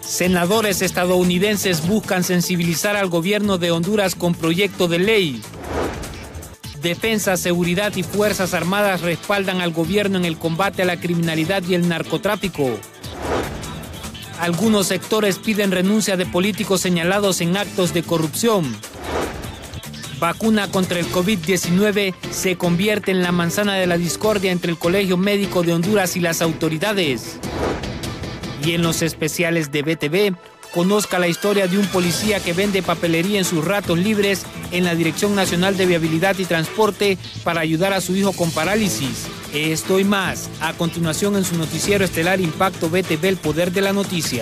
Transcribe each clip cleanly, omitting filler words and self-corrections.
Senadores estadounidenses buscan sensibilizar al gobierno de Honduras con proyecto de ley. Defensa, seguridad y Fuerzas Armadas respaldan al gobierno en el combate a la criminalidad y el narcotráfico. Algunos sectores piden renuncia de políticos señalados en actos de corrupción. Vacuna contra el COVID-19 se convierte en la manzana de la discordia entre el Colegio Médico de Honduras y las autoridades. Y en los especiales de BTV, conozca la historia de un policía que vende papelería en sus ratos libres en la Dirección Nacional de Viabilidad y Transporte para ayudar a su hijo con parálisis. Esto y más, a continuación en su noticiero estelar Impacto BTV, el poder de la noticia.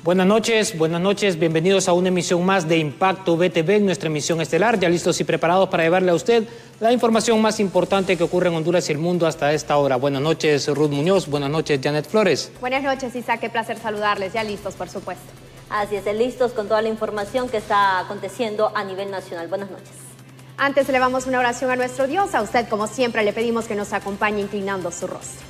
Buenas noches, bienvenidos a una emisión más de Impacto BTV, en nuestra emisión estelar, ya listos y preparados para llevarle a usted la información más importante que ocurre en Honduras y el mundo hasta esta hora. Buenas noches, Ruth Muñoz, buenas noches, Janet Flores. Buenas noches, Isaac, qué placer saludarles, ya listos, por supuesto. Así es, listos con toda la información que está aconteciendo a nivel nacional. Buenas noches. Antes elevamos una oración a nuestro Dios, a usted como siempre le pedimos que nos acompañe inclinando su rostro.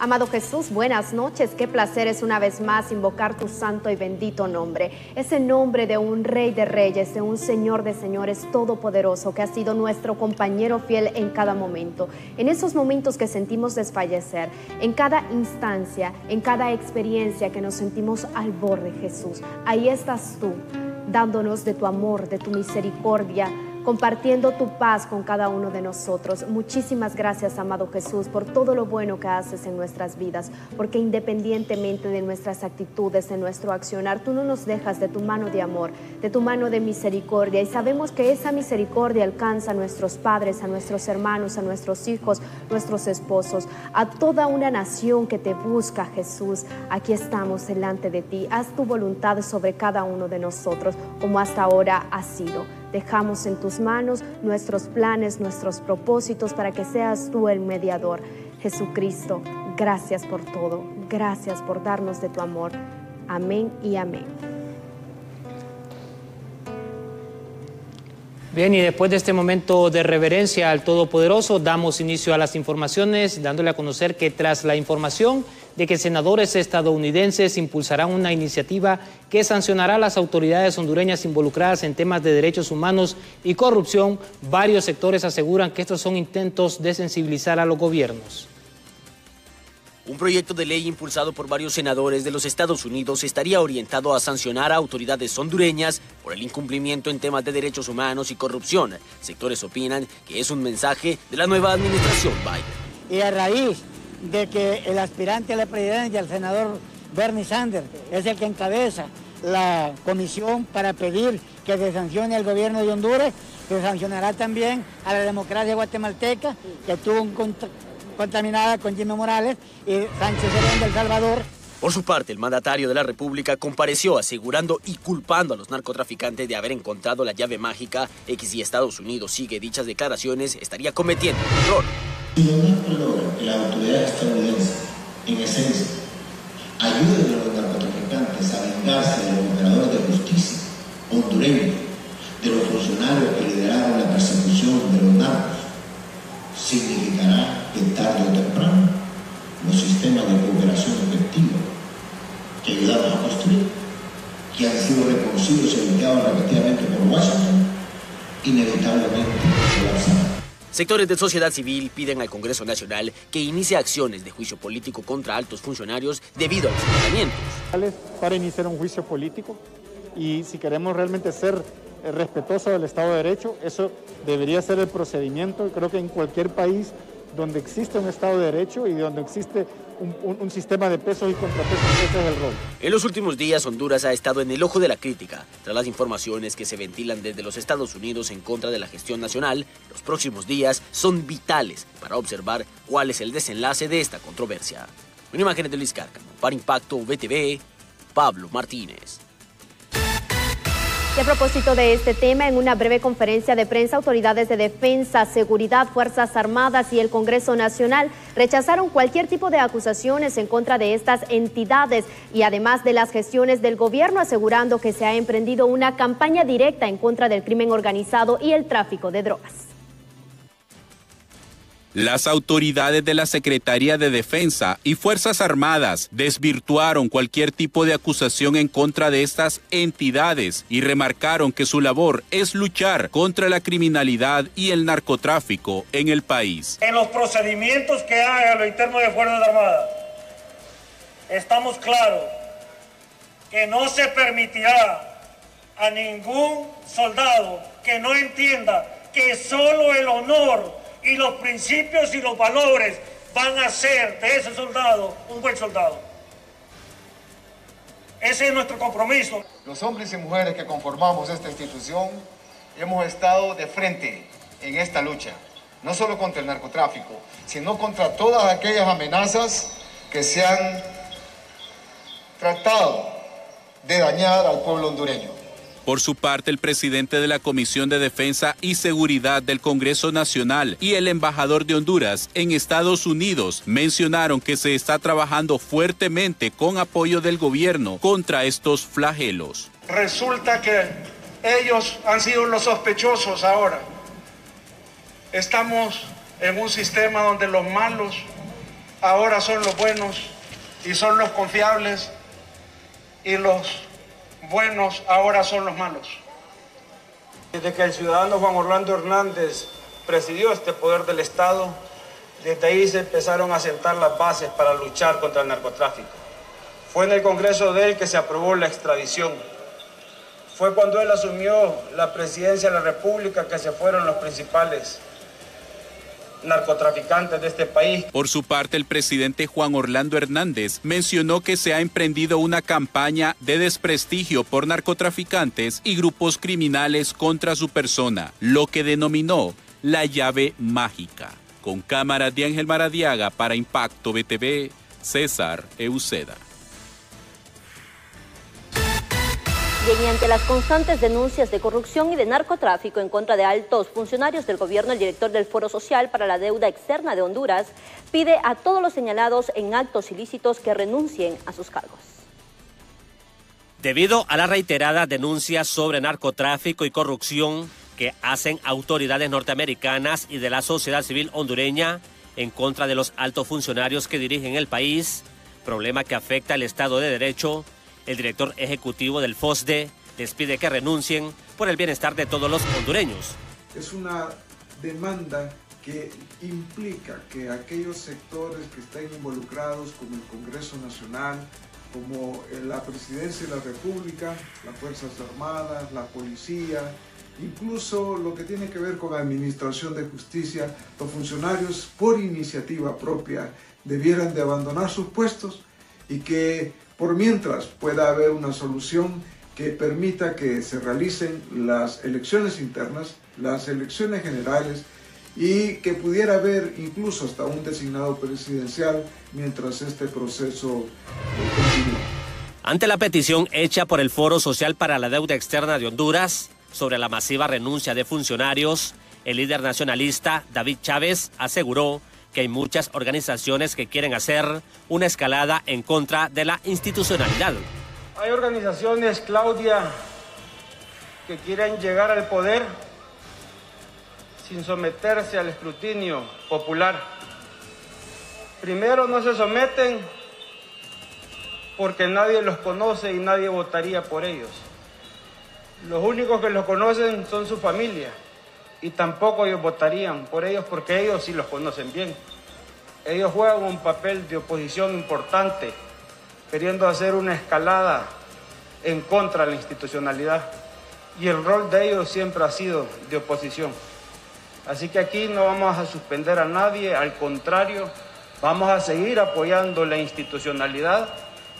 Amado Jesús, buenas noches. Qué placer es una vez más invocar tu santo y bendito nombre. Ese nombre de un Rey de Reyes, de un Señor de Señores todopoderoso, que ha sido nuestro compañero fiel en cada momento. En esos momentos que sentimos desfallecer, en cada instancia, en cada experiencia que nos sentimos al borde, Jesús. Ahí estás tú, dándonos de tu amor, de tu misericordia, compartiendo tu paz con cada uno de nosotros. Muchísimas gracias, amado Jesús, por todo lo bueno que haces en nuestras vidas, porque independientemente de nuestras actitudes, de nuestro accionar, tú no nos dejas de tu mano de amor, de tu mano de misericordia, y sabemos que esa misericordia alcanza a nuestros padres, a nuestros hermanos, a nuestros hijos, nuestros esposos, a toda una nación que te busca, Jesús. Aquí estamos delante de ti. Haz tu voluntad sobre cada uno de nosotros, como hasta ahora ha sido. Dejamos en tus manos nuestros planes, nuestros propósitos, para que seas tú el mediador. Jesucristo, gracias por todo. Gracias por darnos de tu amor. Amén y amén. Bien, y después de este momento de reverencia al Todopoderoso, damos inicio a las informaciones, dándole a conocer que tras la información de que senadores estadounidenses impulsarán una iniciativa que sancionará a las autoridades hondureñas involucradas en temas de derechos humanos y corrupción, varios sectores aseguran que estos son intentos de sensibilizar a los gobiernos. Un proyecto de ley impulsado por varios senadores de los Estados Unidos estaría orientado a sancionar a autoridades hondureñas por el incumplimiento en temas de derechos humanos y corrupción. Sectores opinan que es un mensaje de la nueva administración Biden. Y a raíz de que el aspirante a la presidencia, el senador Bernie Sanders, es el que encabeza la comisión para pedir que se sancione al gobierno de Honduras, se sancionará también a la democracia guatemalteca, que estuvo contaminada con Jimmy Morales y Sánchez Serén de El Salvador. Por su parte, el mandatario de la República compareció asegurando y culpando a los narcotraficantes de haber encontrado la llave mágica, que si Estados Unidos sigue dichas declaraciones estaría cometiendo un error. Si los narcos logran que la autoridad estadounidense, en esencia, ayude a los narcotraficantes a vengarse de los operadores de justicia hondureños, de los funcionarios que lideraron la persecución de los narcos, significará que tarde o temprano los sistemas de cooperación efectiva que ayudamos a construir, que han sido reconocidos y enviados repetidamente por Washington, inevitablemente colapsarán. Sectores de sociedad civil piden al Congreso Nacional que inicie acciones de juicio político contra altos funcionarios debido a los señalamientos. Para iniciar un juicio político, y si queremos realmente ser respetuosos del Estado de Derecho, eso debería ser el procedimiento. Creo que en cualquier país donde existe un Estado de Derecho y donde existe un sistema de pesos y contrapesos, ese es el rol. En los últimos días, Honduras ha estado en el ojo de la crítica tras las informaciones que se ventilan desde los Estados Unidos en contra de la gestión nacional. Los próximos días son vitales para observar cuál es el desenlace de esta controversia. Con imágenes de Luis Cárcamo, para Impacto BTV, Pablo Martínez. Y a propósito de este tema, en una breve conferencia de prensa, autoridades de defensa, seguridad, Fuerzas Armadas y el Congreso Nacional rechazaron cualquier tipo de acusaciones en contra de estas entidades y además de las gestiones del gobierno, asegurando que se ha emprendido una campaña directa en contra del crimen organizado y el tráfico de drogas. Las autoridades de la Secretaría de Defensa y Fuerzas Armadas desvirtuaron cualquier tipo de acusación en contra de estas entidades y remarcaron que su labor es luchar contra la criminalidad y el narcotráfico en el país. En los procedimientos que haga lo interno de Fuerzas Armadas, estamos claros que no se permitirá a ningún soldado que no entienda que solo el honor y los principios y los valores van a hacer de ese soldado un buen soldado. Ese es nuestro compromiso. Los hombres y mujeres que conformamos esta institución hemos estado de frente en esta lucha, no solo contra el narcotráfico, sino contra todas aquellas amenazas que se han tratado de dañar al pueblo hondureño. Por su parte, el presidente de la Comisión de Defensa y Seguridad del Congreso Nacional y el embajador de Honduras en Estados Unidos mencionaron que se está trabajando fuertemente con apoyo del gobierno contra estos flagelos. Resulta que ellos han sido los sospechosos ahora. Estamos en un sistema donde los malos ahora son los buenos y son los confiables y los buenos ahora son los malos. Desde que el ciudadano Juan Orlando Hernández presidió este poder del Estado, desde ahí se empezaron a sentar las bases para luchar contra el narcotráfico. Fue en el Congreso de él que se aprobó la extradición. Fue cuando él asumió la presidencia de la República que se fueron los principales narcotraficantes de este país. Por su parte, el presidente Juan Orlando Hernández mencionó que se ha emprendido una campaña de desprestigio por narcotraficantes y grupos criminales contra su persona, lo que denominó la llave mágica. Con cámaras de Ángel Maradiaga para Impacto BTV, César Euseda. Y ante las constantes denuncias de corrupción y de narcotráfico en contra de altos funcionarios del gobierno, el director del Foro Social para la Deuda Externa de Honduras pide a todos los señalados en actos ilícitos que renuncien a sus cargos. Debido a las reiteradas denuncias sobre narcotráfico y corrupción que hacen autoridades norteamericanas y de la sociedad civil hondureña en contra de los altos funcionarios que dirigen el país, problema que afecta al Estado de Derecho, el director ejecutivo del FOSDE les pide que renuncien por el bienestar de todos los hondureños. Es una demanda que implica que aquellos sectores que estén involucrados, como el Congreso Nacional, como la Presidencia de la República, las Fuerzas Armadas, la Policía, incluso lo que tiene que ver con la Administración de Justicia, los funcionarios por iniciativa propia debieran de abandonar sus puestos y que por mientras pueda haber una solución que permita que se realicen las elecciones internas, las elecciones generales y que pudiera haber incluso hasta un designado presidencial mientras este proceso continúe. Ante la petición hecha por el Foro Social para la Deuda Externa de Honduras sobre la masiva renuncia de funcionarios, el líder nacionalista David Chávez aseguró que hay muchas organizaciones que quieren hacer una escalada en contra de la institucionalidad. Hay organizaciones, Claudia, que quieren llegar al poder sin someterse al escrutinio popular. Primero, no se someten porque nadie los conoce y nadie votaría por ellos. Los únicos que los conocen son su familia. Y tampoco ellos votarían por ellos porque ellos sí los conocen bien. Ellos juegan un papel de oposición importante, queriendo hacer una escalada en contra de la institucionalidad. Y el rol de ellos siempre ha sido de oposición. Así que aquí no vamos a suspender a nadie, al contrario, vamos a seguir apoyando la institucionalidad,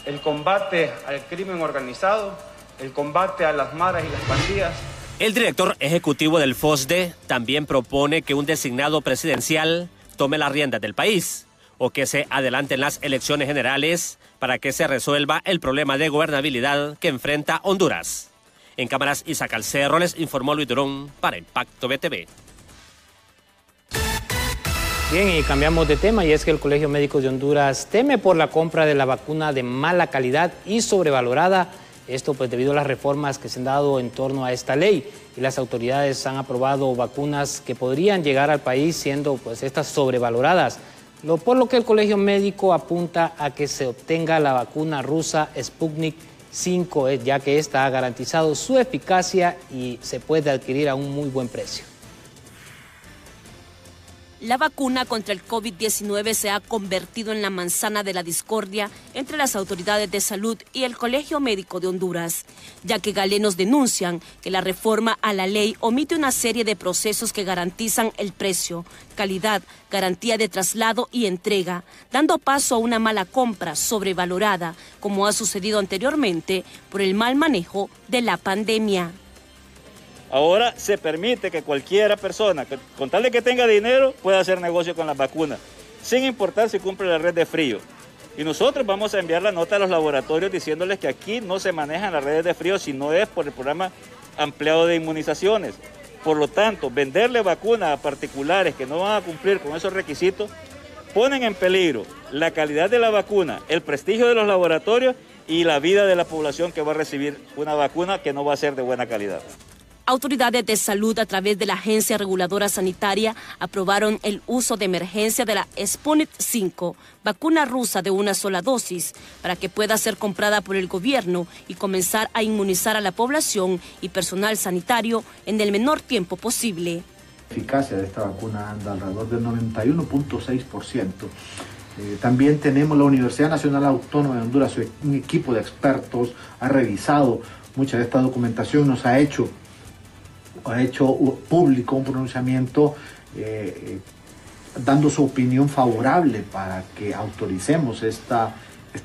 el combate al crimen organizado, el combate a las maras y las pandillas. El director ejecutivo del FOSDE también propone que un designado presidencial tome las riendas del país o que se adelanten las elecciones generales para que se resuelva el problema de gobernabilidad que enfrenta Honduras. En cámaras Isaac Alcerro les informó Luis Durón para Impacto BTV. Bien, y cambiamos de tema, y es que el Colegio Médico de Honduras teme por la compra de la vacuna de mala calidad y sobrevalorada Esto pues debido a las reformas que se han dado en torno a esta ley, y las autoridades han aprobado vacunas que podrían llegar al país siendo pues estas sobrevaloradas, por lo que el Colegio Médico apunta a que se obtenga la vacuna rusa Sputnik 5, ya que esta ha garantizado su eficacia y se puede adquirir a un muy buen precio. La vacuna contra el COVID-19 se ha convertido en la manzana de la discordia entre las autoridades de salud y el Colegio Médico de Honduras, ya que galenos denuncian que la reforma a la ley omite una serie de procesos que garantizan el precio, calidad, garantía de traslado y entrega, dando paso a una mala compra sobrevalorada, como ha sucedido anteriormente por el mal manejo de la pandemia. Ahora se permite que cualquiera persona, con tal de que tenga dinero, pueda hacer negocio con las vacunas, sin importar si cumple la red de frío. Y nosotros vamos a enviar la nota a los laboratorios diciéndoles que aquí no se manejan las redes de frío, sino es por el programa ampliado de inmunizaciones. Por lo tanto, venderle vacunas a particulares que no van a cumplir con esos requisitos, ponen en peligro la calidad de la vacuna, el prestigio de los laboratorios y la vida de la población que va a recibir una vacuna que no va a ser de buena calidad. Autoridades de salud a través de la Agencia Reguladora Sanitaria aprobaron el uso de emergencia de la Sputnik 5, vacuna rusa de una sola dosis, para que pueda ser comprada por el gobierno y comenzar a inmunizar a la población y personal sanitario en el menor tiempo posible. La eficacia de esta vacuna anda alrededor del 91.6%. También tenemos la Universidad Nacional Autónoma de Honduras, un equipo de expertos ha revisado mucha de esta documentación, nos ha hecho público un pronunciamiento dando su opinión favorable para que autoricemos esta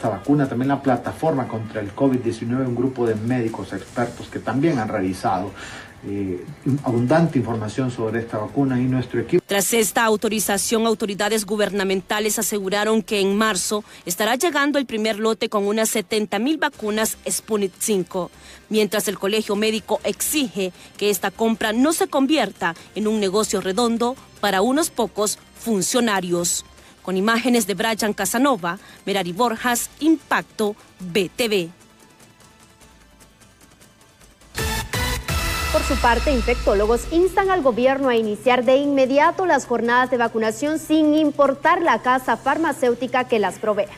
vacuna. También la plataforma contra el COVID-19, un grupo de médicos expertos que también han revisado abundante información sobre esta vacuna y nuestro equipo. Tras esta autorización, autoridades gubernamentales aseguraron que en marzo estará llegando el primer lote con unas 70,000 vacunas Sputnik 5, mientras el Colegio Médico exige que esta compra no se convierta en un negocio redondo para unos pocos funcionarios. Con imágenes de Brian Casanova, Merari Borjas, Impacto, BTV. Por su parte, infectólogos instan al gobierno a iniciar de inmediato las jornadas de vacunación sin importar la casa farmacéutica que las provea.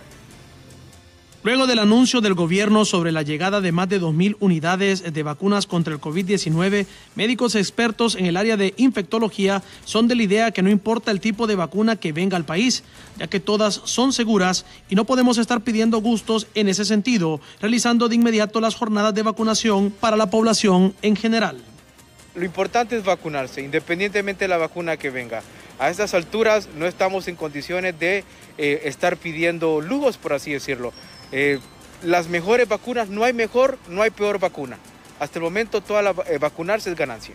Luego del anuncio del gobierno sobre la llegada de más de 2,000 unidades de vacunas contra el COVID-19, médicos expertos en el área de infectología son de la idea que no importa el tipo de vacuna que venga al país, ya que todas son seguras y no podemos estar pidiendo gustos en ese sentido, realizando de inmediato las jornadas de vacunación para la población en general. Lo importante es vacunarse, independientemente de la vacuna que venga. A estas alturas no estamos en condiciones de estar pidiendo lujos, por así decirlo. Las mejores vacunas, no hay mejor, no hay peor vacuna. Hasta el momento vacunarse es ganancia.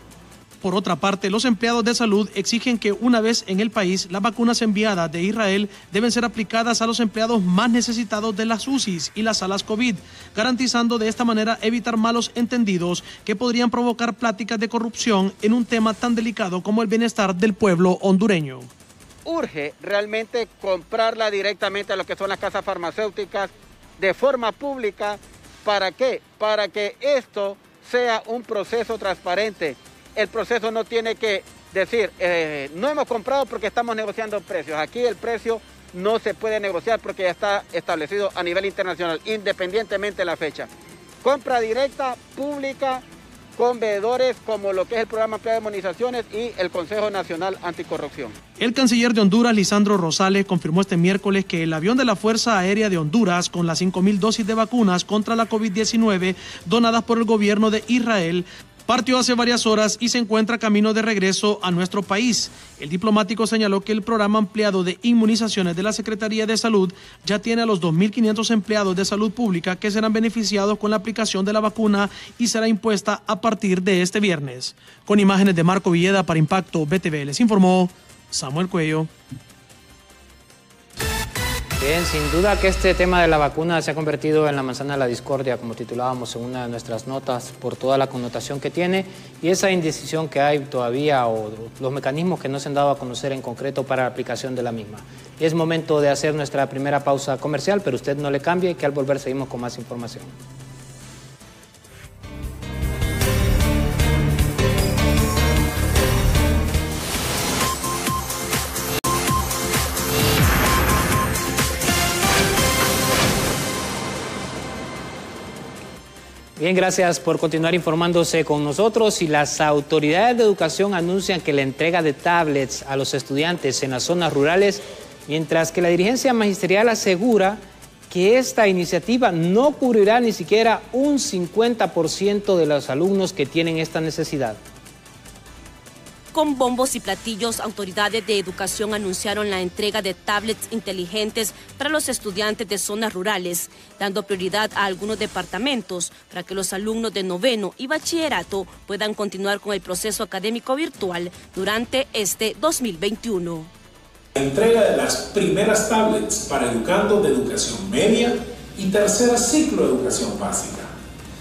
Por otra parte, los empleados de salud exigen que una vez en el país, las vacunas enviadas de Israel deben ser aplicadas a los empleados más necesitados de las UCIs y las salas COVID, garantizando de esta manera evitar malos entendidos que podrían provocar pláticas de corrupción en un tema tan delicado como el bienestar del pueblo hondureño. Urge realmente comprarla directamente a lo que son las casas farmacéuticas de forma pública. ¿Para qué? Para que esto sea un proceso transparente. El proceso no tiene que decir, no hemos comprado porque estamos negociando precios. Aquí el precio no se puede negociar porque ya está establecido a nivel internacional, independientemente de la fecha. Compra directa, pública, con veedores como lo que es el Programa Ampliado de Inmunizaciones y el Consejo Nacional Anticorrupción. El canciller de Honduras, Lisandro Rosales, confirmó este miércoles que el avión de la Fuerza Aérea de Honduras, con las 5,000 dosis de vacunas contra la COVID-19 donadas por el gobierno de Israel, partió hace varias horas y se encuentra camino de regreso a nuestro país. El diplomático señaló que el programa ampliado de inmunizaciones de la Secretaría de Salud ya tiene a los 2,500 empleados de salud pública que serán beneficiados con la aplicación de la vacuna y será impuesta a partir de este viernes. Con imágenes de Marco Villeda para Impacto BTV, les informó Samuel Cuello. Bien, sin duda que este tema de la vacuna se ha convertido en la manzana de la discordia, como titulábamos en una de nuestras notas, por toda la connotación que tiene y esa indecisión que hay todavía o los mecanismos que no se han dado a conocer en concreto para la aplicación de la misma. Y es momento de hacer nuestra primera pausa comercial, pero usted no le cambie, que al volver seguimos con más información. Bien, gracias por continuar informándose con nosotros. Y las autoridades de educación anuncian que la entrega de tablets a los estudiantes en las zonas rurales, mientras que la dirigencia magisterial asegura que esta iniciativa no cubrirá ni siquiera un 50% de los alumnos que tienen esta necesidad. Con bombos y platillos, autoridades de educación anunciaron la entrega de tablets inteligentes para los estudiantes de zonas rurales, dando prioridad a algunos departamentos para que los alumnos de noveno y bachillerato puedan continuar con el proceso académico virtual durante este 2021. La entrega de las primeras tablets para educandos de educación media y tercer ciclo de educación básica.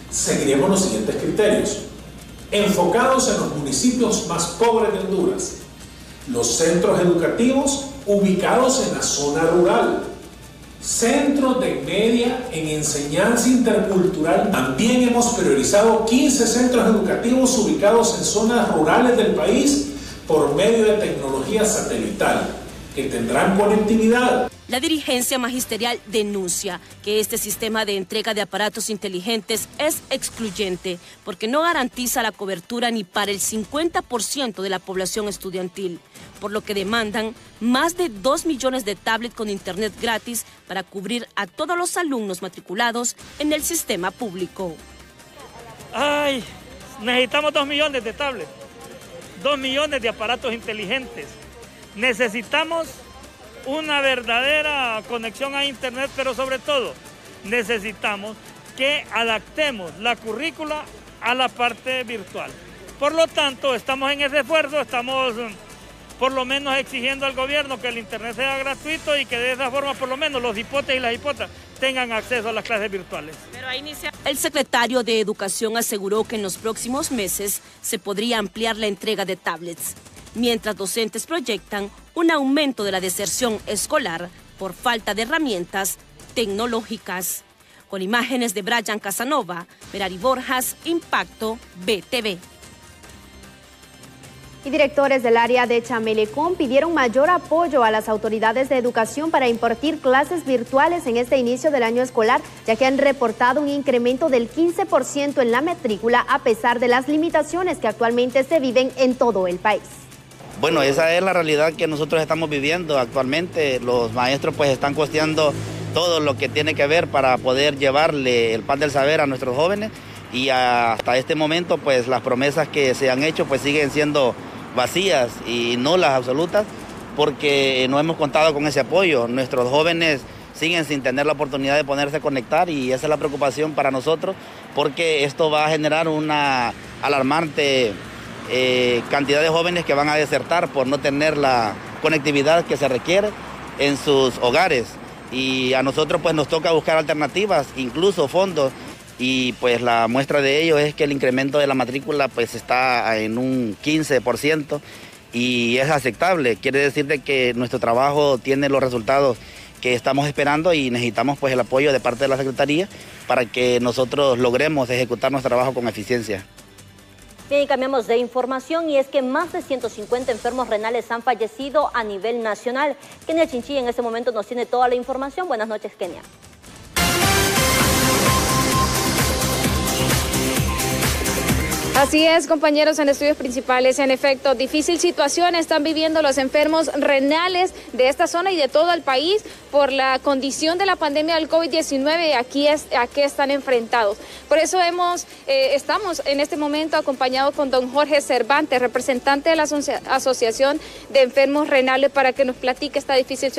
Seguiremos los siguientes criterios. Enfocados en los municipios más pobres de Honduras, los centros educativos ubicados en la zona rural, centros de media en enseñanza intercultural. También hemos priorizado 15 centros educativos ubicados en zonas rurales del país por medio de tecnología satelital, que tendrán conectividad. La dirigencia magisterial denuncia que este sistema de entrega de aparatos inteligentes es excluyente porque no garantiza la cobertura ni para el 50% de la población estudiantil, por lo que demandan más de 2 millones de tablets con internet gratis para cubrir a todos los alumnos matriculados en el sistema público. ¡Ay! Necesitamos 2 millones de tablets, 2 millones de aparatos inteligentes. Necesitamos una verdadera conexión a internet, pero sobre todo necesitamos que adaptemos la currícula a la parte virtual. Por lo tanto, estamos en ese esfuerzo, estamos por lo menos exigiendo al gobierno que el internet sea gratuito y que de esa forma por lo menos los hipotes y las hipotas tengan acceso a las clases virtuales. El secretario de Educación aseguró que en los próximos meses se podría ampliar la entrega de tablets, mientras docentes proyectan un aumento de la deserción escolar por falta de herramientas tecnológicas. Con imágenes de Brian Casanova, Merari Borjas, Impacto BTV. Y directores del área de Chamelecón pidieron mayor apoyo a las autoridades de educación para impartir clases virtuales en este inicio del año escolar, ya que han reportado un incremento del 15% en la matrícula a pesar de las limitaciones que actualmente se viven en todo el país. Bueno, esa es la realidad que nosotros estamos viviendo actualmente. Los maestros pues están costeando todo lo que tiene que ver para poder llevarle el pan del saber a nuestros jóvenes y hasta este momento pues las promesas que se han hecho pues siguen siendo vacías y nulas absolutas porque no hemos contado con ese apoyo. Nuestros jóvenes siguen sin tener la oportunidad de ponerse a conectar y esa es la preocupación para nosotros porque esto va a generar una alarmante cantidad de jóvenes que van a desertar por no tener la conectividad que se requiere en sus hogares y a nosotros pues nos toca buscar alternativas, incluso fondos y pues la muestra de ello es que el incremento de la matrícula pues está en un 15% y es aceptable, quiere decir de que nuestro trabajo tiene los resultados que estamos esperando y necesitamos pues el apoyo de parte de la Secretaría para que nosotros logremos ejecutar nuestro trabajo con eficiencia. Bien, y cambiamos de información y es que más de 150 enfermos renales han fallecido a nivel nacional. Kenia Chinchilla en este momento nos tiene toda la información. Buenas noches, Kenia. Así es, compañeros, en estudios principales, en efecto, difícil situación están viviendo los enfermos renales de esta zona y de todo el país por la condición de la pandemia del COVID-19. Aquí están enfrentados. Por eso estamos en este momento acompañados con don Jorge Cervantes, representante de la Asociación de Enfermos Renales, para que nos platique esta difícil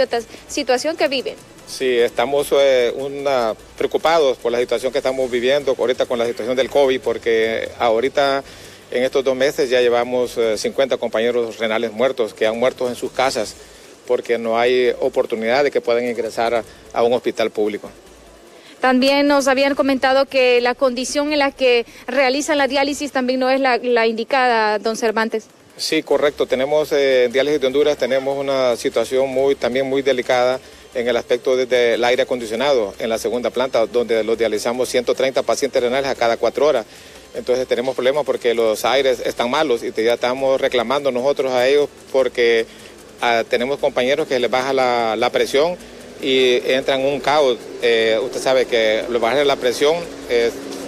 situación que viven. Sí, estamos preocupados por la situación que estamos viviendo ahorita con la situación del COVID, porque ahorita en estos 2 meses ya llevamos 50 compañeros renales muertos, que han muerto en sus casas, porque no hay oportunidad de que puedan ingresar a un hospital público. También nos habían comentado que la condición en la que realizan la diálisis también no es la indicada, don Cervantes. Sí, correcto. Tenemos en Diálisis de Honduras, tenemos una situación también muy delicada en el aspecto del aire acondicionado en la segunda planta, donde los dializamos 130 pacientes renales a cada 4 horas. Entonces tenemos problemas porque los aires están malos y ya estamos reclamando nosotros a ellos porque tenemos compañeros que les baja la presión y entra en un caos. Usted sabe que al bajar la presión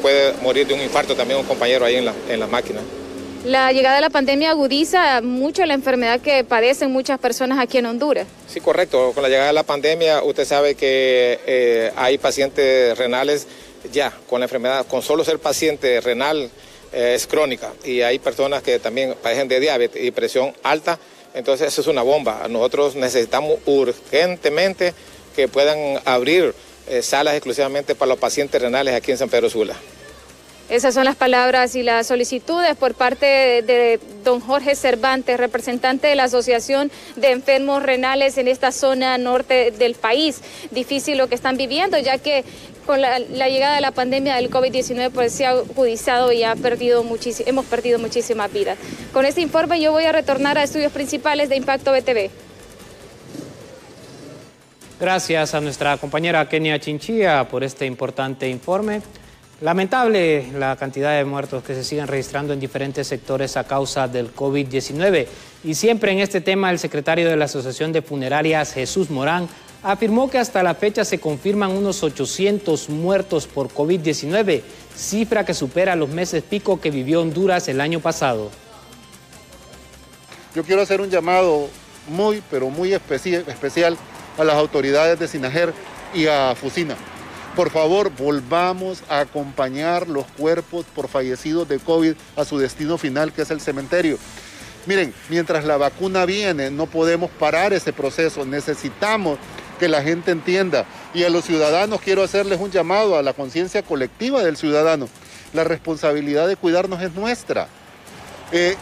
puede morir de un infarto también un compañero ahí en la máquina. La llegada de la pandemia agudiza mucho la enfermedad que padecen muchas personas aquí en Honduras. Sí, correcto. Con la llegada de la pandemia, usted sabe que hay pacientes renales ya con la enfermedad, con solo ser paciente renal es crónica, y hay personas que también padecen de diabetes y presión alta, entonces eso es una bomba. Nosotros necesitamos urgentemente que puedan abrir salas exclusivamente para los pacientes renales aquí en San Pedro Sula. Esas son las palabras y las solicitudes por parte de don Jorge Cervantes, representante de la Asociación de Enfermos Renales en esta zona norte del país. Difícil lo que están viviendo, ya que con la llegada de la pandemia del COVID-19 pues se ha agudizado y hemos perdido muchísimas vidas. Con este informe yo voy a retornar a estudios principales de Impacto BTV. Gracias a nuestra compañera Kenia Chinchilla por este importante informe. Lamentable la cantidad de muertos que se siguen registrando en diferentes sectores a causa del COVID-19. Y siempre en este tema el secretario de la Asociación de Funerarias, Jesús Morán, afirmó que hasta la fecha se confirman unos 800 muertos por COVID-19, cifra que supera los meses pico que vivió Honduras el año pasado. Yo quiero hacer un llamado muy especial a las autoridades de SINAGER y a Fusina. Por favor, volvamos a acompañar los cuerpos por fallecidos de COVID a su destino final, que es el cementerio. Miren, mientras la vacuna viene, no podemos parar ese proceso. Necesitamos que la gente entienda. Y a los ciudadanos quiero hacerles un llamado a la conciencia colectiva del ciudadano. La responsabilidad de cuidarnos es nuestra.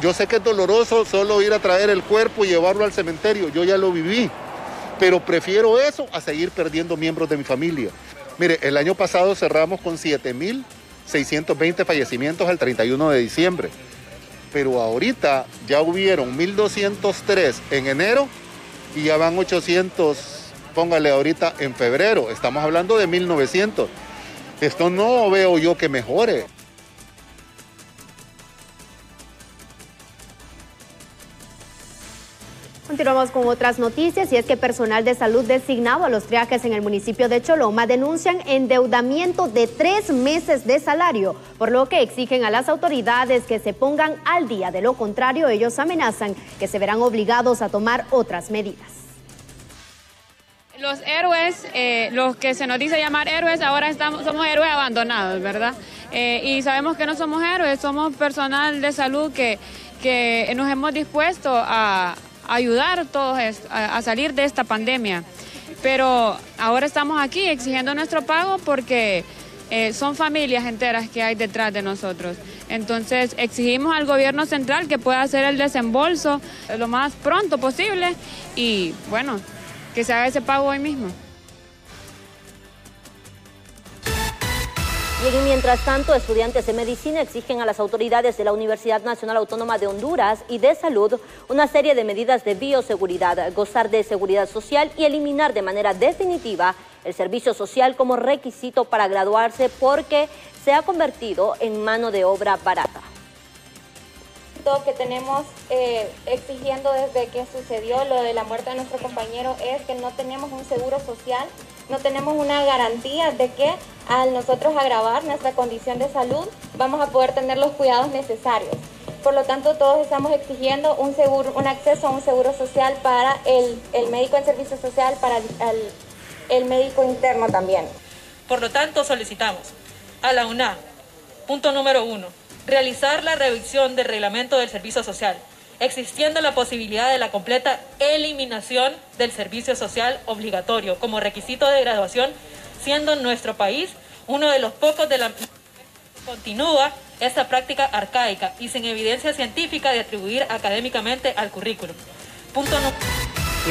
Yo sé que es doloroso solo ir a traer el cuerpo y llevarlo al cementerio. Yo ya lo viví. Pero prefiero eso a seguir perdiendo miembros de mi familia. Mire, el año pasado cerramos con 7.620 fallecimientos al 31 de diciembre. Pero ahorita ya hubieron 1.203 en enero y ya van 800, póngale ahorita en febrero. Estamos hablando de 1.900. Esto no veo yo que mejore. Continuamos con otras noticias y es que personal de salud designado a los triajes en el municipio de Choloma denuncian endeudamiento de 3 meses de salario, por lo que exigen a las autoridades que se pongan al día. De lo contrario, ellos amenazan que se verán obligados a tomar otras medidas. Los héroes, los que se nos dice llamar héroes, ahora somos héroes abandonados, ¿verdad? Y sabemos que no somos héroes, somos personal de salud que nos hemos dispuesto a ayudar todos a salir de esta pandemia, pero ahora estamos aquí exigiendo nuestro pago porque son familias enteras que hay detrás de nosotros. Entonces exigimos al gobierno central que pueda hacer el desembolso lo más pronto posible y bueno, que se haga ese pago hoy mismo. Y mientras tanto, estudiantes de medicina exigen a las autoridades de la Universidad Nacional Autónoma de Honduras y de Salud una serie de medidas de bioseguridad, gozar de seguridad social y eliminar de manera definitiva el servicio social como requisito para graduarse porque se ha convertido en mano de obra barata. Que tenemos exigiendo desde que sucedió lo de la muerte de nuestro compañero es que no tenemos un seguro social, no tenemos una garantía de que al nosotros agravar nuestra condición de salud vamos a poder tener los cuidados necesarios. Por lo tanto, todos estamos exigiendo un acceso a un seguro social para el médico en servicio social, para el médico interno también. Por lo tanto, solicitamos a la UNA, punto número 1, realizar la revisión del reglamento del servicio social, existiendo la posibilidad de la completa eliminación del servicio social obligatorio como requisito de graduación, siendo nuestro país uno de los pocos de la que continúa esta práctica arcaica y sin evidencia científica de atribuir académicamente al currículum.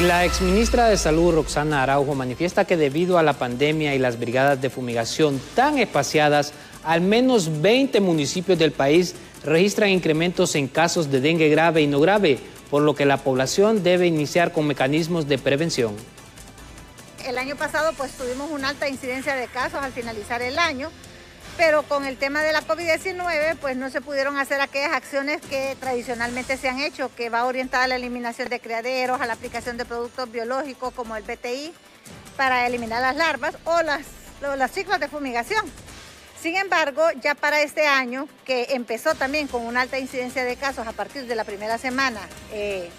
La exministra de Salud, Roxana Araujo, manifiesta que debido a la pandemia y las brigadas de fumigación tan espaciadas, al menos 20 municipios del país registran incrementos en casos de dengue grave y no grave, por lo que la población debe iniciar con mecanismos de prevención. El año pasado pues tuvimos una alta incidencia de casos al finalizar el año, pero con el tema de la COVID-19 pues no se pudieron hacer aquellas acciones que tradicionalmente se han hecho, que va orientada a la eliminación de criaderos, a la aplicación de productos biológicos como el BTI, para eliminar las larvas o los ciclos de fumigación. Sin embargo, ya para este año, que empezó también con una alta incidencia de casos a partir de la primera semana de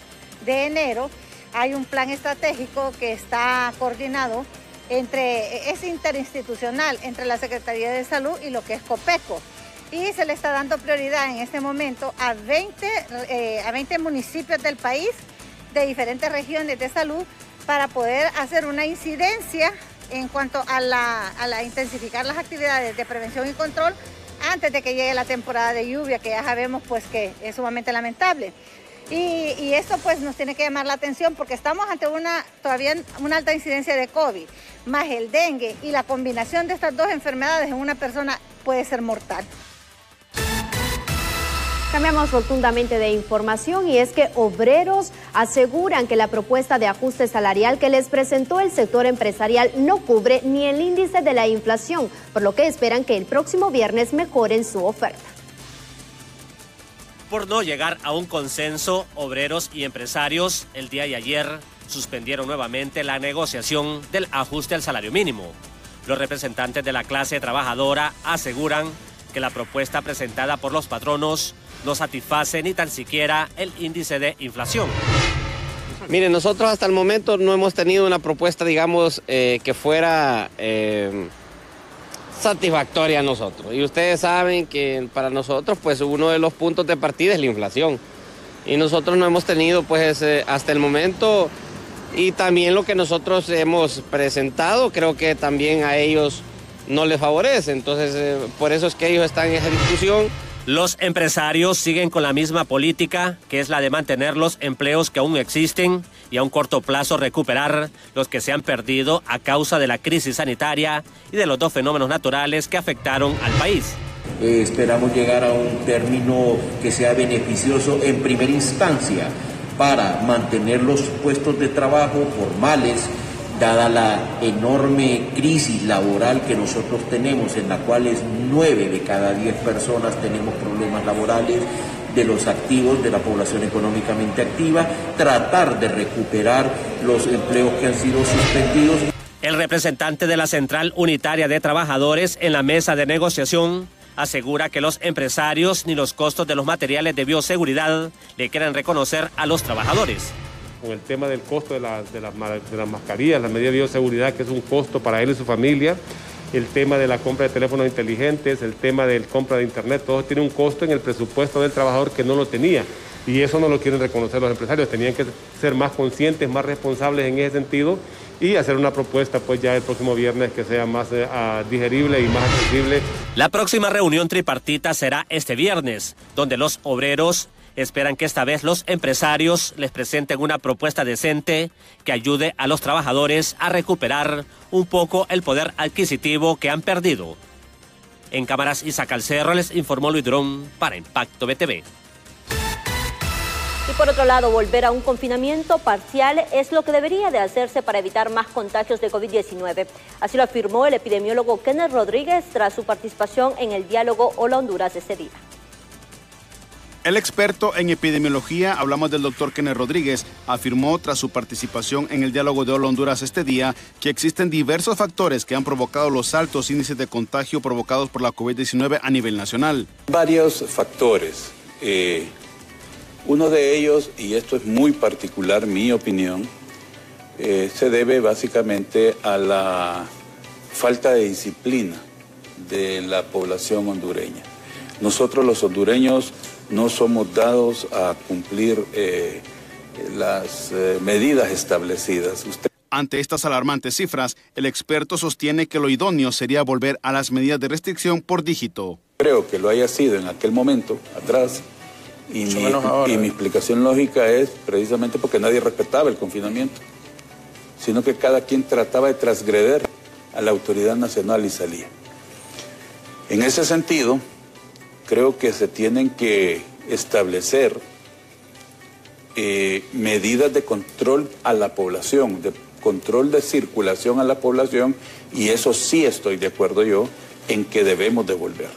enero, hay un plan estratégico que está coordinado es interinstitucional entre la Secretaría de Salud y lo que es Copeco. Y se le está dando prioridad en este momento a 20 municipios del país, de diferentes regiones de salud, para poder hacer una incidencia en cuanto a intensificar las actividades de prevención y control antes de que llegue la temporada de lluvia, que ya sabemos pues que es sumamente lamentable. Y esto pues nos tiene que llamar la atención porque estamos ante todavía una alta incidencia de COVID, más el dengue, y la combinación de estas dos enfermedades en una persona puede ser mortal. Cambiamos rotundamente de información y es que obreros aseguran que la propuesta de ajuste salarial que les presentó el sector empresarial no cubre ni el índice de la inflación, por lo que esperan que el próximo viernes mejoren su oferta. Por no llegar a un consenso, obreros y empresarios el día de ayer suspendieron nuevamente la negociación del ajuste al salario mínimo. Los representantes de la clase trabajadora aseguran que la propuesta presentada por los patronos no satisface ni tan siquiera el índice de inflación. Miren, nosotros hasta el momento no hemos tenido una propuesta, digamos, que fuera satisfactoria a nosotros. Y ustedes saben que para nosotros, pues, uno de los puntos de partida es la inflación. Y nosotros no hemos tenido, pues, hasta el momento, y también lo que nosotros hemos presentado, creo que también a ellos no les favorece. Entonces, por eso es que ellos están en esa discusión. Los empresarios siguen con la misma política, que es la de mantener los empleos que aún existen y a un corto plazo recuperar los que se han perdido a causa de la crisis sanitaria y de los dos fenómenos naturales que afectaron al país. Esperamos llegar a un término que sea beneficioso en primera instancia para mantener los puestos de trabajo formales, dada la enorme crisis laboral que nosotros tenemos, en la cual 9 de cada 10 personas tenemos problemas laborales, de los activos, de la población económicamente activa, tratar de recuperar los empleos que han sido suspendidos. El representante de la Central Unitaria de Trabajadores en la mesa de negociación asegura que los empresarios ni los costos de los materiales de bioseguridad le quieren reconocer a los trabajadores. Con el tema del costo de las mascarillas, la medida de bioseguridad, que es un costo para él y su familia, el tema de la compra de teléfonos inteligentes, el tema de la compra de internet, todo tiene un costo en el presupuesto del trabajador que no lo tenía. Y eso no lo quieren reconocer los empresarios. Tenían que ser más conscientes, más responsables en ese sentido y hacer una propuesta pues ya el próximo viernes que sea más digerible y más accesible. La próxima reunión tripartita será este viernes, donde los obreros esperan que esta vez los empresarios les presenten una propuesta decente que ayude a los trabajadores a recuperar un poco el poder adquisitivo que han perdido. En cámaras Isaac Alcerro les informó Luis Durón para Impacto BTV. Y por otro lado, volver a un confinamiento parcial es lo que debería de hacerse para evitar más contagios de COVID-19. Así lo afirmó el epidemiólogo Kenneth Rodríguez tras su participación en el diálogo Hola Honduras este día. El experto en epidemiología, hablamos del doctor Kenneth Rodríguez, afirmó tras su participación en el diálogo de Hola Honduras este día que existen diversos factores que han provocado los altos índices de contagio provocados por la COVID-19 a nivel nacional. Varios factores. Uno de ellos, y esto es muy particular, mi opinión, se debe básicamente a la falta de disciplina de la población hondureña. Nosotros los hondureños no somos dados a cumplir las medidas establecidas. Ante estas alarmantes cifras, el experto sostiene que lo idóneo sería volver a las medidas de restricción por dígito. Creo que lo haya sido en aquel momento, atrás, y mi explicación lógica es precisamente porque nadie respetaba el confinamiento, sino que cada quien trataba de transgreder a la autoridad nacional y salía. En ese sentido, creo que se tienen que establecer medidas de control a la población, de control de circulación a la población, y eso sí estoy de acuerdo yo en que debemos devolver.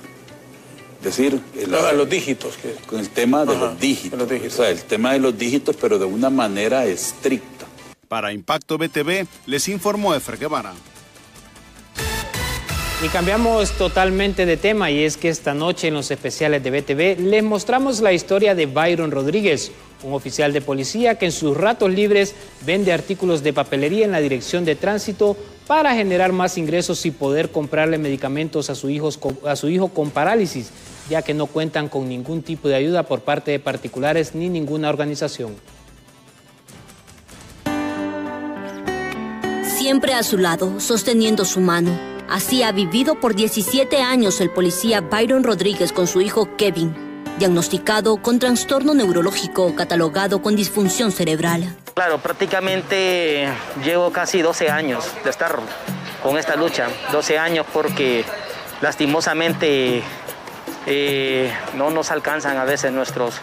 Es decir, a los dígitos. Con el tema de los dígitos. O sea, el tema de los dígitos, pero de una manera estricta. Para Impacto BTV, les informó Efraín Guevara. Y cambiamos totalmente de tema, y es que esta noche en los especiales de BTV les mostramos la historia de Byron Rodríguez, un oficial de policía que en sus ratos libres vende artículos de papelería en la dirección de tránsito para generar más ingresos y poder comprarle medicamentos a su hijo con parálisis, ya que no cuentan con ningún tipo de ayuda por parte de particulares ni ninguna organización. Siempre a su lado, sosteniendo su mano. Así ha vivido por 17 años el policía Byron Rodríguez con su hijo Kevin, diagnosticado con trastorno neurológico, catalogado con disfunción cerebral. Claro, prácticamente llevo casi 12 años de estar con esta lucha. 12 años porque lastimosamente no nos alcanzan a veces nuestros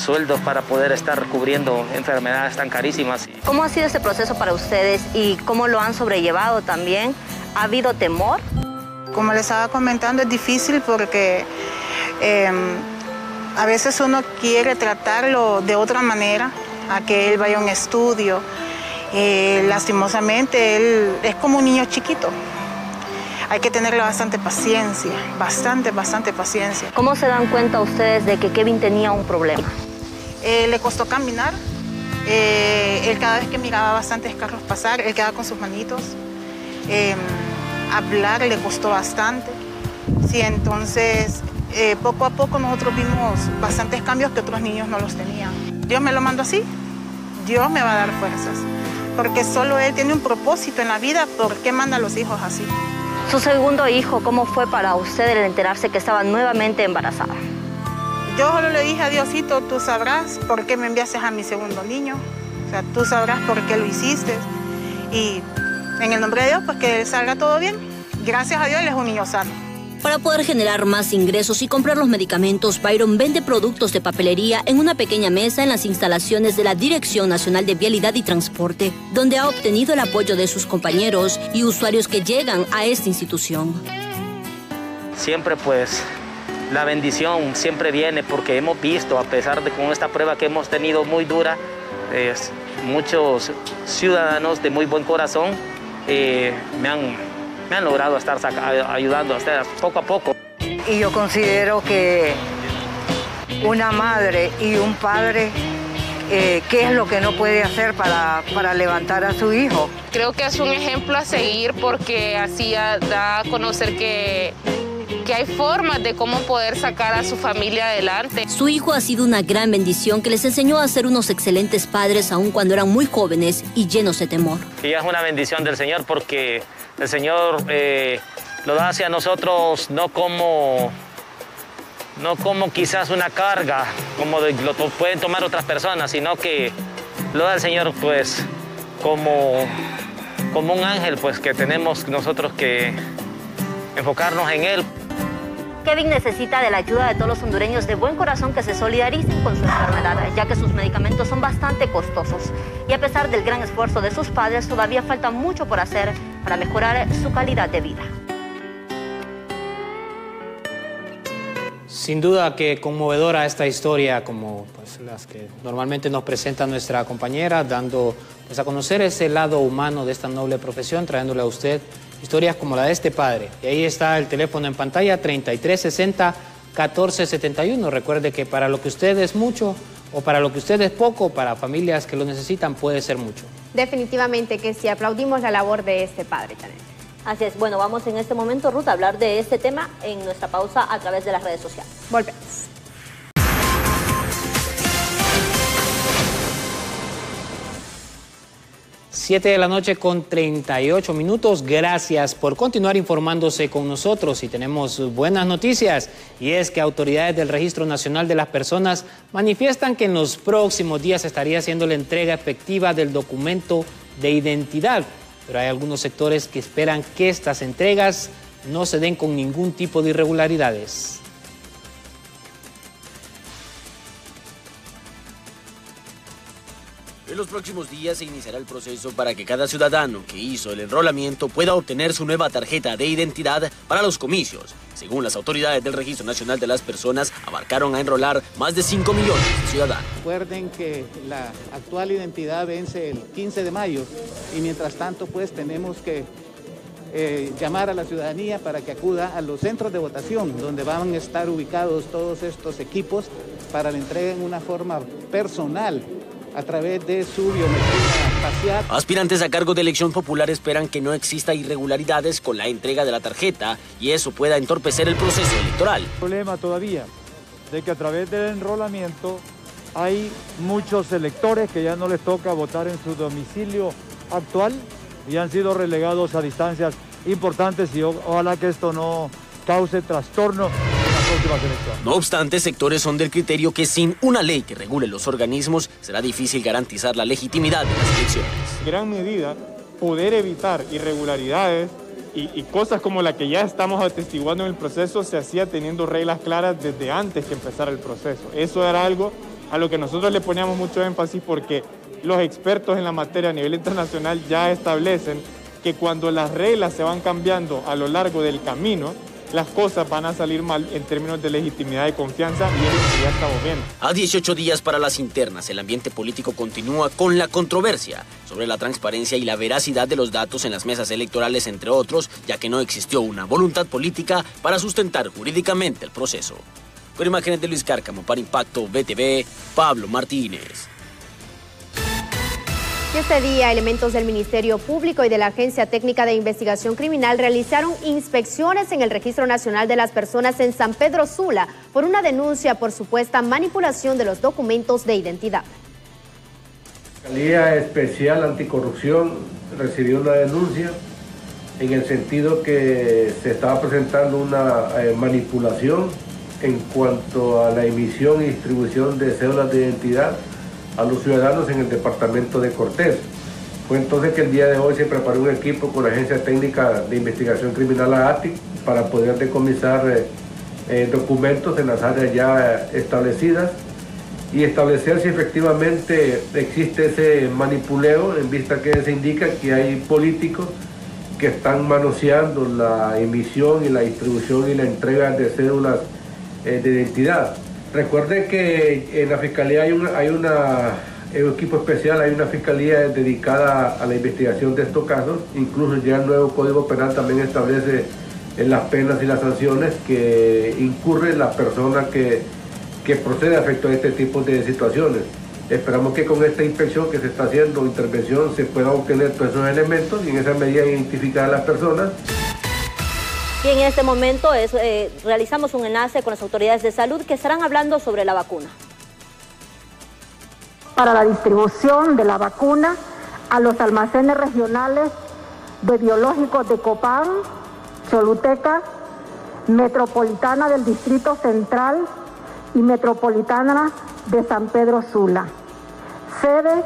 sueldos para poder estar cubriendo enfermedades tan carísimas. ¿Cómo ha sido este proceso para ustedes y cómo lo han sobrellevado también? ¿Ha habido temor? Como les estaba comentando, es difícil porque a veces uno quiere tratarlo de otra manera, a que él vaya a un estudio. Lastimosamente, él es como un niño chiquito. Hay que tenerle bastante paciencia, bastante paciencia. ¿Cómo se dan cuenta ustedes de que Kevin tenía un problema? Le costó caminar. Él cada vez que miraba bastantes carros pasar, él quedaba con sus manitos. Hablar le costó bastante. Sí, entonces poco a poco nosotros vimos bastantes cambios que otros niños no los tenían. Dios me lo mandó así, Dios me va a dar fuerzas, porque solo Él tiene un propósito en la vida. ¿Por qué manda a los hijos así? Su segundo hijo, ¿cómo fue para usted el enterarse que estaba nuevamente embarazada? Yo solo le dije a Diosito, tú sabrás por qué me enviaste a mi segundo niño, o sea, tú sabrás por qué lo hiciste, y en el nombre de Dios, pues que salga todo bien. Gracias a Dios, él es un niño sano. Para poder generar más ingresos y comprar los medicamentos, Byron vende productos de papelería en una pequeña mesa en las instalaciones de la Dirección Nacional de Vialidad y Transporte, donde ha obtenido el apoyo de sus compañeros y usuarios que llegan a esta institución. Siempre pues la bendición siempre viene porque hemos visto, a pesar de con esta prueba que hemos tenido muy dura, muchos ciudadanos de muy buen corazón me han logrado estar ayudando a ustedes poco a poco. Y yo considero que una madre y un padre, ¿qué es lo que no puede hacer para levantar a su hijo? Creo que es un ejemplo a seguir porque así da a conocer que hay formas de cómo poder sacar a su familia adelante. Su hijo ha sido una gran bendición que les enseñó a ser unos excelentes padres aun cuando eran muy jóvenes y llenos de temor. Y es una bendición del Señor porque el Señor lo da hacia nosotros no como quizás una carga, como lo pueden tomar otras personas, sino que lo da el Señor pues como un ángel pues que tenemos nosotros que enfocarnos en Él. Kevin necesita de la ayuda de todos los hondureños de buen corazón que se solidaricen con su enfermedad, ya que sus medicamentos son bastante costosos. Y a pesar del gran esfuerzo de sus padres, todavía falta mucho por hacer para mejorar su calidad de vida. Sin duda que conmovedora esta historia, como pues, las que normalmente nos presenta nuestra compañera, dando pues, a conocer ese lado humano de esta noble profesión, trayéndole a usted historias como la de este padre. Y ahí está el teléfono en pantalla, 3360-1471. Recuerde que para lo que usted es mucho o para lo que usted es poco, para familias que lo necesitan puede ser mucho. Definitivamente que sí, aplaudimos la labor de este padre, Janet. Así es. Bueno, vamos en este momento, Ruth, a hablar de este tema en nuestra pausa a través de las redes sociales. Volvemos. Siete de la noche con 38 minutos. Gracias por continuar informándose con nosotros y tenemos buenas noticias, y es que autoridades del Registro Nacional de las Personas manifiestan que en los próximos días estaría haciendo la entrega efectiva del documento de identidad, pero hay algunos sectores que esperan que estas entregas no se den con ningún tipo de irregularidades. En los próximos días se iniciará el proceso para que cada ciudadano que hizo el enrolamiento pueda obtener su nueva tarjeta de identidad para los comicios. Según las autoridades del Registro Nacional de las Personas, abarcaron a enrolar más de 5 millones de ciudadanos. Recuerden que la actual identidad vence el 15 de mayo y mientras tanto pues tenemos que llamar a la ciudadanía para que acuda a los centros de votación donde van a estar ubicados todos estos equipos para la entrega en una forma personal a través de su biometría facial. Aspirantes a cargo de elección popular esperan que no exista irregularidades con la entrega de la tarjeta y eso pueda entorpecer el proceso electoral. El problema todavía de que a través del enrolamiento hay muchos electores que ya no les toca votar en su domicilio actual y han sido relegados a distancias importantes y ojalá que esto no cause trastorno. No obstante, sectores son del criterio que sin una ley que regule los organismos será difícil garantizar la legitimidad de las elecciones. En gran medida, poder evitar irregularidades y cosas como la que ya estamos atestiguando en el proceso se hacía teniendo reglas claras desde antes que empezara el proceso. Eso era algo a lo que nosotros le poníamos mucho énfasis porque los expertos en la materia a nivel internacional ya establecen que cuando las reglas se van cambiando a lo largo del camino, las cosas van a salir mal en términos de legitimidad y confianza y es lo que ya estamos viendo. A 18 días para las internas, el ambiente político continúa con la controversia sobre la transparencia y la veracidad de los datos en las mesas electorales, entre otros, ya que no existió una voluntad política para sustentar jurídicamente el proceso. Con imágenes de Luis Cárcamo para Impacto BTV, Pablo Martínez. Este día, elementos del Ministerio Público y de la Agencia Técnica de Investigación Criminal realizaron inspecciones en el Registro Nacional de las Personas en San Pedro Sula por una denuncia por supuesta manipulación de los documentos de identidad. La Fiscalía Especial Anticorrupción recibió una denuncia en el sentido que se estaba presentando una manipulación en cuanto a la emisión y distribución de cédulas de identidad a los ciudadanos en el departamento de Cortés. Fue entonces que el día de hoy se preparó un equipo con la Agencia Técnica de Investigación Criminal, la ATIC, para poder decomisar documentos en las áreas ya establecidas y establecer si efectivamente existe ese manipuleo, en vista que se indica que hay políticos que están manoseando la emisión y la distribución y la entrega de cédulas de identidad. Recuerden que en la Fiscalía hay un equipo especial, hay una Fiscalía dedicada a la investigación de estos casos. Incluso ya el nuevo Código Penal también establece las penas y las sanciones que incurre la persona que procede a efecto de este tipo de situaciones. Esperamos que con esta inspección que se está haciendo, intervención, se puedan obtener todos esos elementos y en esa medida identificar a las personas. Y en este momento realizamos un enlace con las autoridades de salud que estarán hablando sobre la vacuna. Para la distribución de la vacuna a los almacenes regionales de biológicos de Copán, Choluteca, Metropolitana del Distrito Central y Metropolitana de San Pedro Sula, sedes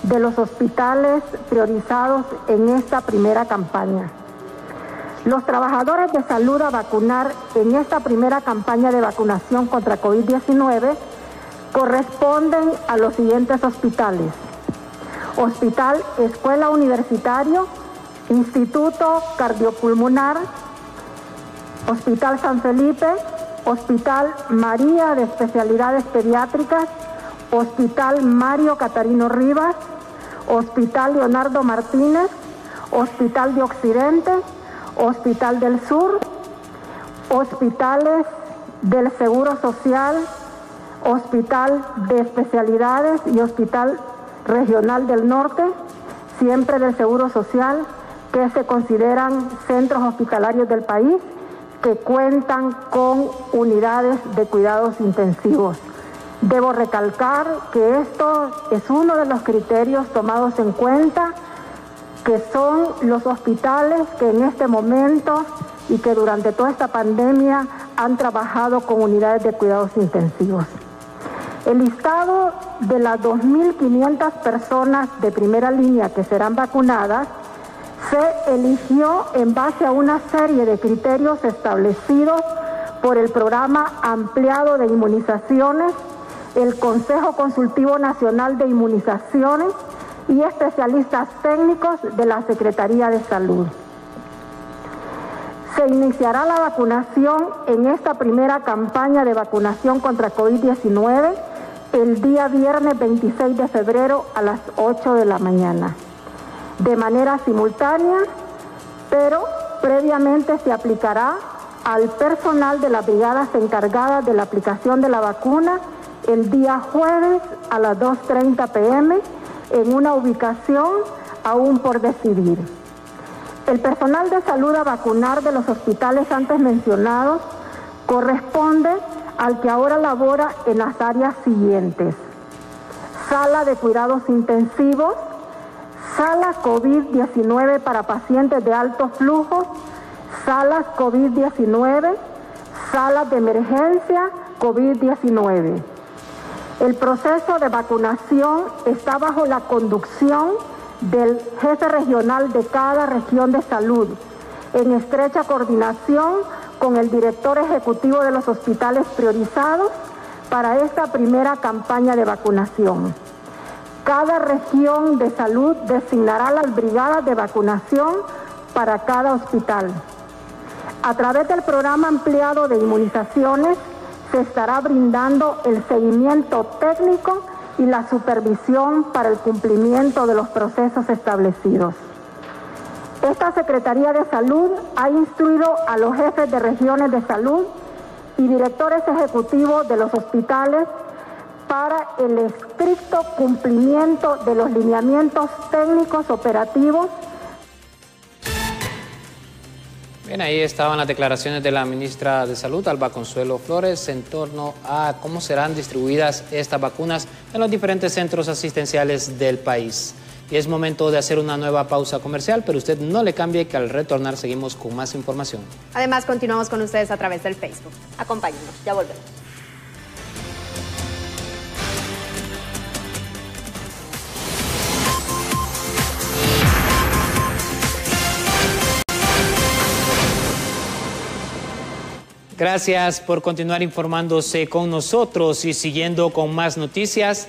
de los hospitales priorizados en esta primera campaña. Los trabajadores de salud a vacunar en esta primera campaña de vacunación contra COVID-19 corresponden a los siguientes hospitales: Hospital Escuela Universitario, Instituto Cardiopulmonar, Hospital San Felipe, Hospital María de Especialidades Pediátricas, Hospital Mario Catarino Rivas, Hospital Leonardo Martínez, Hospital de Occidente, Hospital del Sur, hospitales del Seguro Social, Hospital de Especialidades y Hospital Regional del Norte, siempre del Seguro Social, que se consideran centros hospitalarios del país que cuentan con unidades de cuidados intensivos. Debo recalcar que esto es uno de los criterios tomados en cuenta, que son los hospitales que en este momento y que durante toda esta pandemia han trabajado con unidades de cuidados intensivos. El listado de las 2.500 personas de primera línea que serán vacunadas se eligió en base a una serie de criterios establecidos por el Programa Ampliado de Inmunizaciones el Consejo Consultivo Nacional de Inmunizaciones y especialistas técnicos de la Secretaría de Salud. Se iniciará la vacunación en esta primera campaña de vacunación contra COVID-19 el día viernes 26 de febrero a las 8 de la mañana, de manera simultánea, pero previamente se aplicará al personal de las brigadas encargadas de la aplicación de la vacuna el día jueves a las 2:30 p.m. en una ubicación aún por decidir. El personal de salud a vacunar de los hospitales antes mencionados corresponde al que ahora labora en las áreas siguientes: sala de cuidados intensivos, sala COVID-19 para pacientes de alto flujo, salas COVID-19, salas de emergencia COVID-19. El proceso de vacunación está bajo la conducción del jefe regional de cada región de salud, en estrecha coordinación con el director ejecutivo de los hospitales priorizados para esta primera campaña de vacunación. Cada región de salud designará las brigadas de vacunación para cada hospital. A través del programa ampliado de inmunizaciones se estará brindando el seguimiento técnico y la supervisión para el cumplimiento de los procesos establecidos. Esta Secretaría de Salud ha instruido a los jefes de regiones de salud y directores ejecutivos de los hospitales para el estricto cumplimiento de los lineamientos técnicos operativos. Bien, ahí estaban las declaraciones de la ministra de Salud, Alba Consuelo Flores, en torno a cómo serán distribuidas estas vacunas en los diferentes centros asistenciales del país. Y es momento de hacer una nueva pausa comercial, pero usted no le cambie, que al retornar seguimos con más información. Además, continuamos con ustedes a través del Facebook. Acompáñenos, ya volvemos. Gracias por continuar informándose con nosotros y siguiendo con más noticias.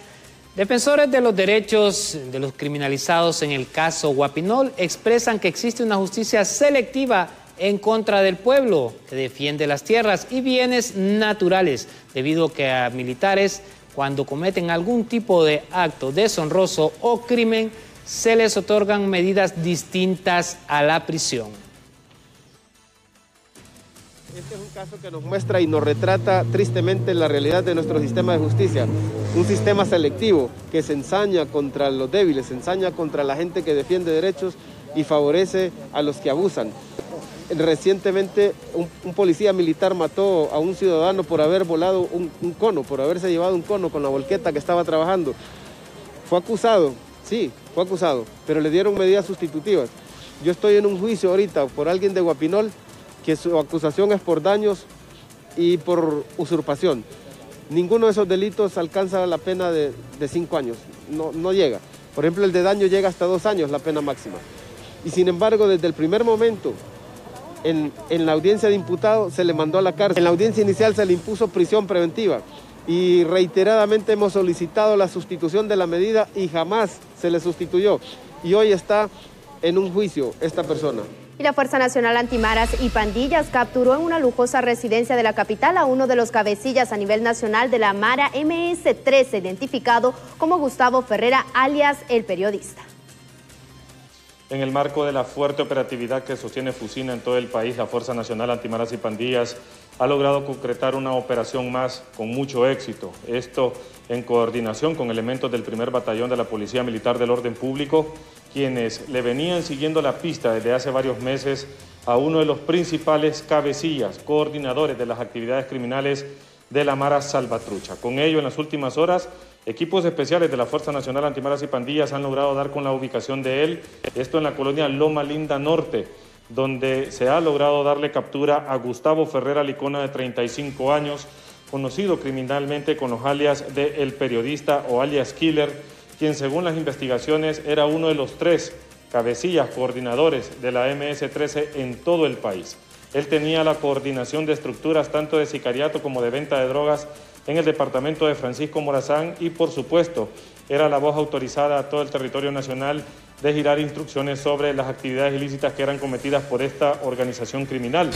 Defensores de los derechos de los criminalizados en el caso Guapinol expresan que existe una justicia selectiva en contra del pueblo que defiende las tierras y bienes naturales, debido a que a militares, cuando cometen algún tipo de acto deshonroso o crimen, se les otorgan medidas distintas a la prisión. Este es un caso que nos muestra y nos retrata tristemente la realidad de nuestro sistema de justicia. Un sistema selectivo que se ensaña contra los débiles, se ensaña contra la gente que defiende derechos y favorece a los que abusan. Recientemente un policía militar mató a un ciudadano por haber volado un cono, por haberse llevado un cono con la volqueta que estaba trabajando. Fue acusado, sí, fue acusado, pero le dieron medidas sustitutivas. Yo estoy en un juicio ahorita por alguien de Guapinol, que su acusación es por daños y por usurpación. Ninguno de esos delitos alcanza la pena de 5 años, no llega. Por ejemplo, el de daño llega hasta 2 años la pena máxima. Y sin embargo, desde el primer momento, en la audiencia de imputado se le mandó a la cárcel. En la audiencia inicial se le impuso prisión preventiva y reiteradamente hemos solicitado la sustitución de la medida y jamás se le sustituyó. Y hoy está en un juicio esta persona. Y la Fuerza Nacional Antimaras y Pandillas capturó en una lujosa residencia de la capital a uno de los cabecillas a nivel nacional de la Mara MS-13, identificado como Gustavo Ferrera, alias El Periodista. En el marco de la fuerte operatividad que sostiene Fusina en todo el país, la Fuerza Nacional Antimaras y Pandillas ha logrado concretar una operación más con mucho éxito. Esto en coordinación con elementos del primer batallón de la Policía Militar del Orden Público, quienes le venían siguiendo la pista desde hace varios meses a uno de los principales cabecillas, coordinadores de las actividades criminales de la Mara Salvatrucha. Con ello, en las últimas horas, equipos especiales de la Fuerza Nacional Antimaras y Pandillas han logrado dar con la ubicación de él, esto en la colonia Loma Linda Norte, donde se ha logrado darle captura a Gustavo Ferrera Licona, de 35 años, conocido criminalmente con los alias de El Periodista o alias Killer, quien según las investigaciones era uno de los 3 cabecillas coordinadores de la MS-13 en todo el país. Él tenía la coordinación de estructuras tanto de sicariato como de venta de drogas en el departamento de Francisco Morazán y, por supuesto, era la voz autorizada a todo el territorio nacional de girar instrucciones sobre las actividades ilícitas que eran cometidas por esta organización criminal.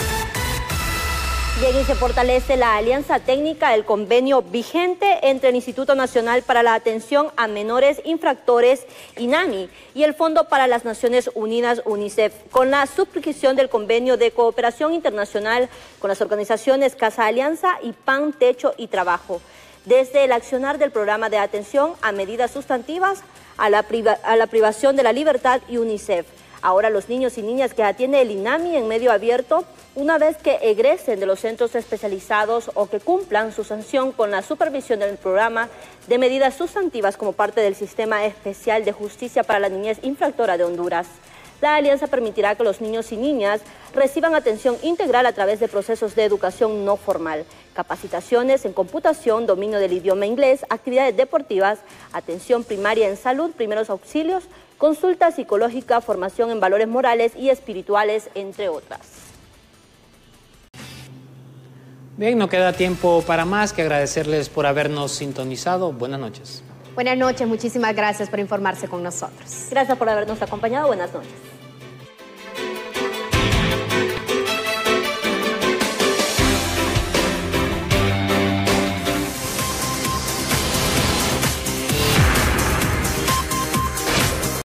Bien, y se fortalece la alianza técnica del convenio vigente entre el Instituto Nacional para la Atención a Menores Infractores, INAMI, y el Fondo para las Naciones Unidas, UNICEF, con la suscripción del convenio de cooperación internacional con las organizaciones Casa Alianza y Pan, Techo y Trabajo. Desde el accionar del programa de atención a medidas sustantivas a la privación de la libertad y UNICEF. Ahora los niños y niñas que atiende el INAMI en medio abierto, una vez que egresen de los centros especializados o que cumplan su sanción con la supervisión del programa de medidas sustantivas como parte del Sistema Especial de Justicia para la Niñez Infractora de Honduras. La alianza permitirá que los niños y niñas reciban atención integral a través de procesos de educación no formal, capacitaciones en computación, dominio del idioma inglés, actividades deportivas, atención primaria en salud, primeros auxilios, consulta psicológica, formación en valores morales y espirituales, entre otras. Bien, no queda tiempo para más que agradecerles por habernos sintonizado. Buenas noches. Buenas noches, muchísimas gracias por informarse con nosotros. Gracias por habernos acompañado, buenas noches.